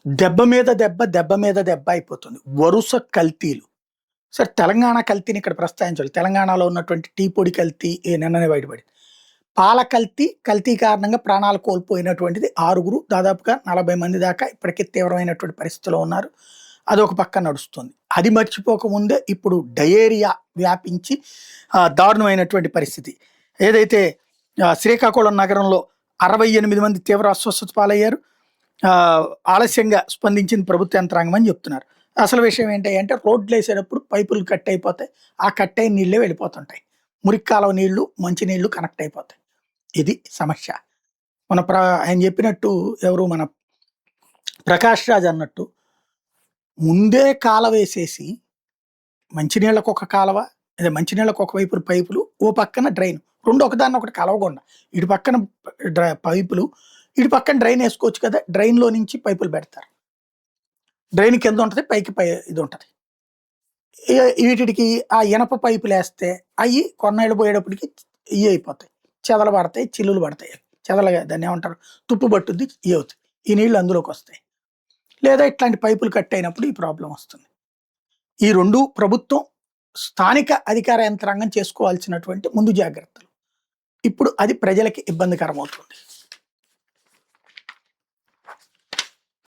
దెబ్బ మీద దెబ్బ, దెబ్బ మీద దెబ్బ అయిపోతుంది. వరుస కల్తీలు. సరే తెలంగాణ కల్తీని ఇక్కడ ప్రస్తావించాలి. తెలంగాణలో ఉన్నటువంటి టీ పొడి కల్తీ నిన్ననే బయటపడింది. పాల కల్తీ, కల్తీ కారణంగా ప్రాణాలు కోల్పోయినటువంటిది 6గురు, దాదాపుగా 40 మంది దాకా ఇప్పటికే తీవ్రమైనటువంటి పరిస్థితిలో ఉన్నారు. అదొక పక్క నడుస్తుంది. అది మర్చిపోకముందే ఇప్పుడు డయేరియా వ్యాపించి దారుణమైనటువంటి పరిస్థితి. ఏదైతే శ్రీకాకుళం నగరంలో 68 మంది తీవ్ర అస్వస్థత పాలయ్యారు. ఆలస్యంగా స్పందించింది ప్రభుత్వ యంత్రాంగం అని చెప్తున్నారు. అసలు విషయం ఏంటంటే రోడ్లు వేసేటప్పుడు పైపులు కట్ అయిపోతాయి. ఆ కట్ అయిన నీళ్ళే వెళ్ళిపోతుంటాయి. మురికి కాలువ నీళ్లు, మంచి నీళ్లు కనెక్ట్ అయిపోతాయి. ఇది సమస్య. మన ఆయన చెప్పినట్టు ఎవరు మన ప్రకాష్ రాజ్ అన్నట్టు ముందే కాలువ వేసేసి మంచినీళ్ళకు ఒక కాలువ, అదే మంచినీళ్ళకు ఒకవైపు పైపులు, ఓ పక్కన డ్రైన్, రెండు ఒకదాన్ని ఒకటి కలవకుండా ఇటు పక్కన పైపులు, ఇటు పక్కన డ్రైన్ వేసుకోవచ్చు కదా. డ్రైన్లో నుంచి పైపులు పెడతారు. డ్రైన్ కింద ఉంటుంది, పైకి ఇది ఉంటుంది. వీటికి ఆ ఇనప పైపులు వేస్తే అవి కొన్నేళ్ళు పోయేటప్పటికి ఇవి అయిపోతాయి, చెదలు పడతాయి, చిల్లులు పడతాయి. చెదలుగా దాన్ని ఏమంటారు, తుప్పు పట్టుద్ది, ఇవి అవుతాయి. ఈ నీళ్ళు అందులోకి వస్తాయి. లేదా ఇట్లాంటి పైపులు కట్ అయినప్పుడు ఈ ప్రాబ్లం వస్తుంది. ఈ రెండు ప్రభుత్వం, స్థానిక అధికార యంత్రాంగం చేసుకోవాల్సినటువంటి ముందు జాగ్రత్తలు. ఇప్పుడు అది ప్రజలకి ఇబ్బందికరం అవుతుంది.